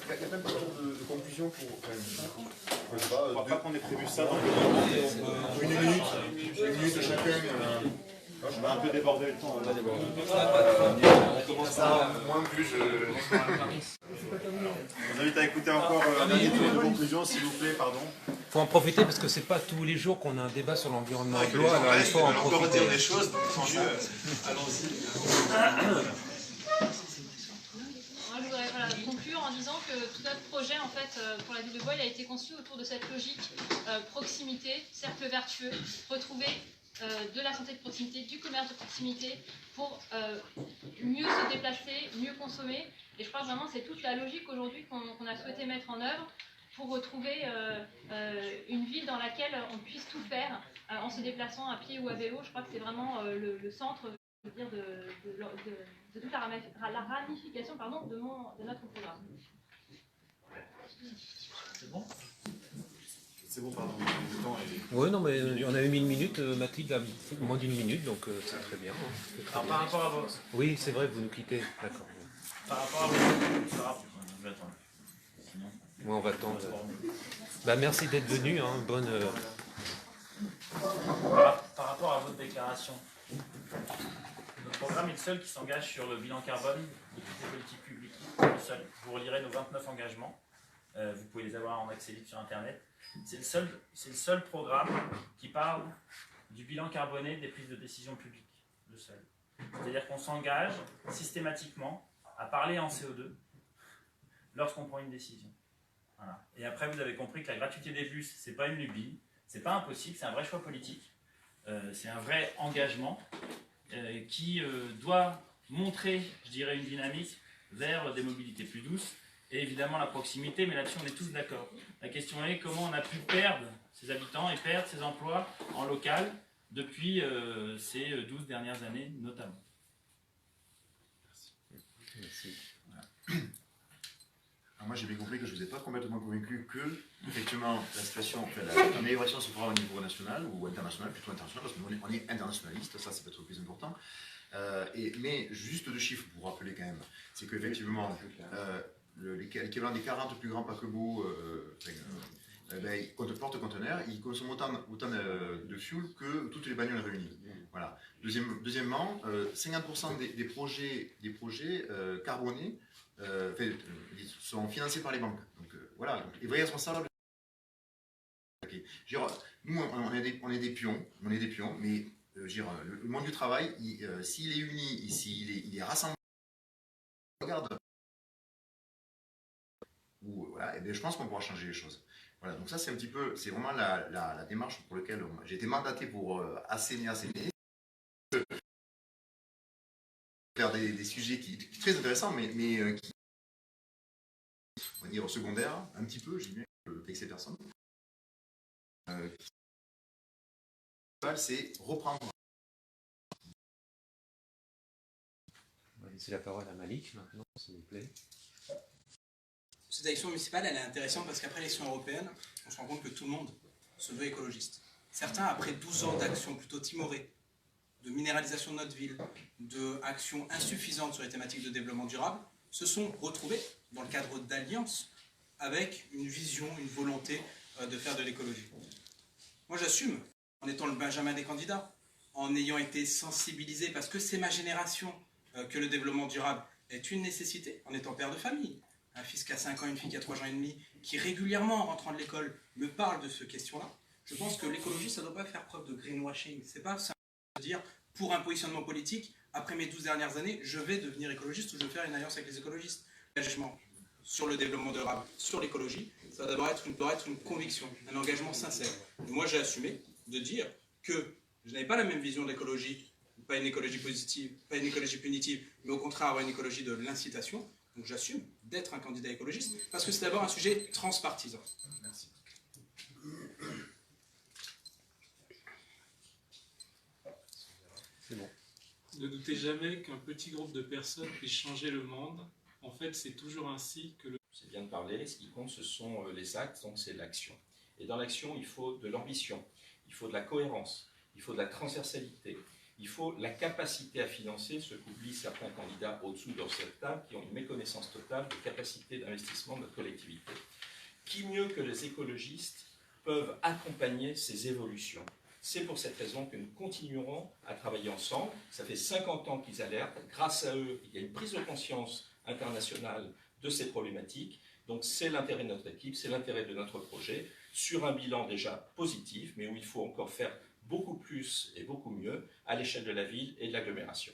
Il y a plein de conclusions pour... Je crois pas qu'on ait prévu ça dans le... Une minute chacun. On a un peu débordé le temps. On commence à moins plus. On vous invite à écouter encore un dernier tour de conclusion, s'il vous plaît, pardon. Il faut en profiter parce que c'est pas tous les jours qu'on a un débat sur l'environnement de l'eau, alors il faut en encore profiter. redire des choses, donc tant mieux. Allons-y. Moi, je voudrais conclure en disant que tout notre projet, en fait, pour la ville de Bois, il a été conçu autour de cette logique proximité, cercle vertueux, retrouver de la santé de proximité, du commerce de proximité pour mieux se déplacer, mieux consommer. Et je crois vraiment que c'est toute la logique aujourd'hui qu'on a souhaité mettre en œuvre pour retrouver une ville dans laquelle on puisse tout faire en se déplaçant à pied ou à vélo. Je crois que c'est vraiment le centre de toute la ramification de notre programme. C'est bon? C'est bon, pardon. Le temps est... Oui, non, mais on a eu 1000 minutes, Mathilde a moins d'une minute, donc c'est très bien. Alors par rapport à vos... Oui, c'est vrai, vous nous quittez, d'accord. Par rapport à vos... Moi, on va attendre. Bah, merci d'être venu, hein, bonne... Par rapport à votre déclaration, notre programme est le seul qui s'engage sur le bilan carbone de toutes les politiques publiques. Le seul. Vous relirez nos 29 engagements. Vous pouvez les avoir en accès libre sur Internet. C'est le seul programme qui parle du bilan carboné des prises de décision publiques. Le seul. C'est-à-dire qu'on s'engage systématiquement à parler en CO2 lorsqu'on prend une décision. Voilà. Et après, vous avez compris que la gratuité des bus, c'est pas une lubie, c'est pas impossible, c'est un vrai choix politique. C'est un vrai engagement qui doit montrer, je dirais, une dynamique vers des mobilités plus douces et évidemment la proximité, mais là-dessus on est tous d'accord. La question est comment on a pu perdre ses habitants et perdre ses emplois en local depuis ces 12 dernières années notamment. Merci. Voilà. Alors moi j'ai bien compris que je ne vous ai pas complètement convaincu que effectivement la situation, l'amélioration se fera au niveau national ou international, plutôt international, parce que nous on est internationaliste, ça c'est peut-être le plus important. Mais juste deux chiffres pour rappeler quand même, c'est qu'effectivement l'équivalent des 40 plus grands paquebots porte-conteneurs, ils consomment autant de fuel que toutes les bagnoles réunies. Voilà. Deuxièmement, 50% des projets carbonés sont financés par les banques. Donc voilà, donc, les vrais responsables. Nous, on est des pions, mais le monde du travail, s'il est uni, il est rassemblé, regarde. Voilà, et bien je pense qu'on pourra changer les choses. Voilà, donc ça c'est un petit peu, c'est vraiment la démarche pour laquelle j'ai été mandaté pour assainer, faire des sujets qui sont très intéressants, mais qui, on va dire, secondaires, un petit peu, j'ai bien vexé personne. C'est reprendre. On va laisser la parole à Malik maintenant, s'il vous plaît. Cette élection municipale, elle est intéressante parce qu'après l'élection européenne, on se rend compte que tout le monde se veut écologiste. Certains, après 12 ans d'action plutôt timorée, de minéralisation de notre ville, d'actions insuffisantes sur les thématiques de développement durable, se sont retrouvés dans le cadre d'alliances avec une vision, une volonté de faire de l'écologie. Moi, j'assume, en étant le benjamin des candidats, en ayant été sensibilisé, parce que c'est ma génération, que le développement durable est une nécessité, en étant père de famille. Un fils qui a 5 ans, une fille qui a 3 ans et demi, qui régulièrement, en rentrant de l'école, me parle de ces questions-là. Je pense que l'écologie, ça ne doit pas faire preuve de greenwashing. C'est pas ça de dire, pour un positionnement politique, après mes 12 dernières années, je vais devenir écologiste ou je vais faire une alliance avec les écologistes. L'engagement sur le développement durable, sur l'écologie, ça doit être une conviction, un engagement sincère. Et moi, j'ai assumé de dire que je n'avais pas la même vision de l'écologie, pas une écologie positive, pas une écologie punitive, mais au contraire avoir une écologie de l'incitation. Donc j'assume d'être un candidat écologiste, parce que c'est d'abord un sujet transpartisan. Merci. C'est bon. Ne doutez jamais qu'un petit groupe de personnes puisse changer le monde. En fait, c'est toujours ainsi que le... C'est bien de parler, ce qui compte, ce sont les actes, donc c'est l'action. Et dans l'action, il faut de l'ambition, il faut de la cohérence, il faut de la transversalité, Il faut la capacité à financer, ce qu'oublient certains candidats au-dessous de cette table, qui ont une méconnaissance totale de capacité d'investissement de notre collectivité. Qui mieux que les écologistes peuvent accompagner ces évolutions? C'est pour cette raison que nous continuerons à travailler ensemble. Ça fait 50 ans qu'ils alertent. Grâce à eux, il y a une prise de conscience internationale de ces problématiques. Donc c'est l'intérêt de notre équipe, c'est l'intérêt de notre projet, sur un bilan déjà positif, mais où il faut encore faire beaucoup plus et beaucoup mieux à l'échelle de la ville et de l'agglomération.